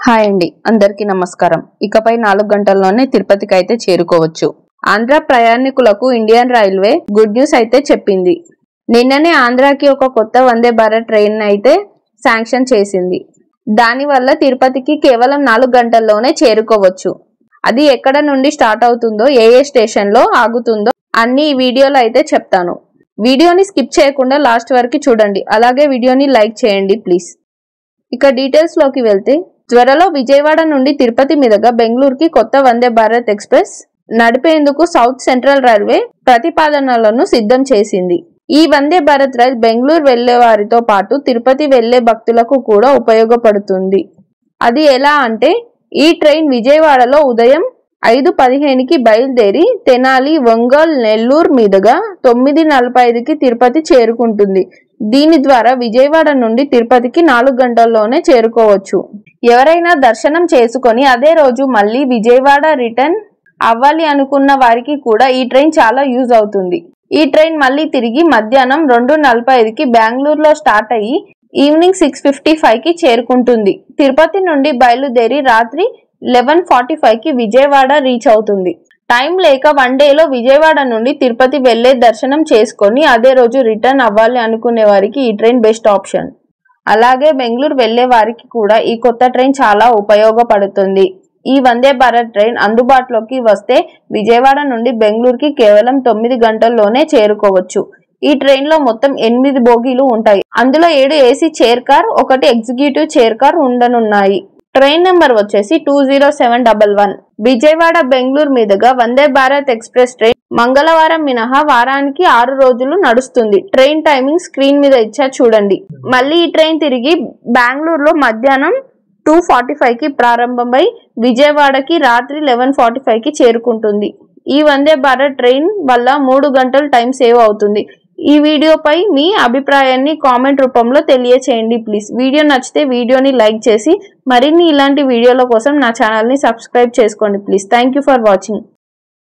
Hi అండి, అందరికీ నమస్కారం. ఇకపై 4 గంటల్లోనే తిరుపతికి అయితే చేరుకోవచ్చు. ఆంధ్ర ప్రయాణికులకు ఇండియన్ రైల్వే గుడ్ న్యూస్ అయితే చెప్పింది. నిన్ననే ఆంధ్రాకి ఒక కొత్త వందే భారత్ ట్రైన్ అయితే శాంక్షన్ చేసింది. దానివల్ల తిరుపతికి కేవలం 4 గంటల్లోనే చేరుకోవచ్చు. అది ఎక్కడ నుండి స్టార్ట్ అవుతుందో, ఏ స్టేషన్లో ఆగుతుందో అన్ని ఈ వీడియోలో అయితే చెప్తాను. వీడియోని స్కిప్ చేయకుండా లాస్ట్ వరకు చూడండి. అలాగే వీడియోని లైక్ చేయండి ప్లీజ్. ఇక డీటెయిల్స్ లోకి వెళ్తే, త్వరలో విజయవాడ నుండి తిరుపతి మీదుగా బెంగళూరుకి కొత్త వందే భారత్ ఎక్స్ప్రెస్ నడిపేందుకు సౌత్ సెంట్రల్ రైల్వే ప్రతిపాదనలను సిద్ధం చేసింది. ఈ వందే భారత్ రైల్ బెంగళూరు వెళ్లే వారితో పాటు తిరుపతి వెళ్లే భక్తులకు కూడా ఉపయోగపడుతుంది. అది ఎలా అంటే, ఈ ట్రైన్ విజయవాడలో ఉదయం 5:15కి బయలుదేరి తెనాలి, ఒంగోలు, నెల్లూరు మీదుగా 9:45కి తిరుపతి చేరుకుంటుంది. దీని ద్వారా విజయవాడ నుండి తిరుపతికి 4 గంటల్లోనే చేరుకోవచ్చు. ఎవరైనా దర్శనం చేసుకొని అదే రోజు మళ్ళీ విజయవాడ రిటర్న్ అవ్వాలి అనుకున్న వారికి కూడా ఈ ట్రైన్ చాలా యూజ్ అవుతుంది. ఈ ట్రైన్ మళ్ళీ తిరిగి మధ్యాహ్నం 2:45కి బెంగళూరులో స్టార్ట్ అయ్యి ఈవినింగ్ 6:55కి చేరుకుంటుంది. తిరుపతి నుండి బయలుదేరి రాత్రి 11:45కి విజయవాడ రీచ్ అవుతుంది. టైం లేక వన్ డేలో విజయవాడ నుండి తిరుపతి వెళ్లే దర్శనం చేసుకొని అదే రోజు రిటర్న్ అవ్వాలి అనుకునే వారికి ఈ ట్రైన్ బెస్ట్ ఆప్షన్. అలాగే బెంగళూరు వెళ్లే వారికి కూడా ఈ కొత్త ట్రైన్ చాలా ఉపయోగపడుతుంది. ఈ వందే భారత్ ట్రైన్ అందుబాటులోకి వస్తే విజయవాడ నుండి బెంగళూరుకి కేవలం 9 గంటల్లోనే చేరుకోవచ్చు. ఈ ట్రైన్ లో మొత్తం 8 బోగీలు ఉంటాయి. అందులో 7 AC chair car, 1 executive chair car ఉండనున్నాయి. ట్రైన్ నెంబర్ వచ్చేసి 20711. విజయవాడ బెంగళూరు మీదుగా వందే భారత్ ఎక్స్ప్రెస్ ట్రైన్ మంగళవారం మినహా వారానికి 6 రోజులు నడుస్తుంది. ట్రైన్ టైమింగ్ స్క్రీన్ మీద ఇచ్చా చూడండి. మళ్ళీ ఈ ట్రైన్ తిరిగి బెంగళూరులో మధ్యాహ్నం 2:45కి ప్రారంభమై విజయవాడకి రాత్రి 11:45కి చేరుకుంటుంది. ఈ వందే భారత్ ట్రైన్ వల్ల 3 గంటల టైం సేవ్ అవుతుంది. ఈ వీడియోపై మీ అభిప్రాయాన్ని కామెంట్ రూపంలో తెలియచేయండి ప్లీజ్. వీడియో నచ్చితే వీడియోని లైక్ చేసి మరిన్ని ఇలాంటి వీడియోల కోసం నా ఛానల్ని సబ్స్క్రైబ్ చేసుకోండి please. Thank you for watching.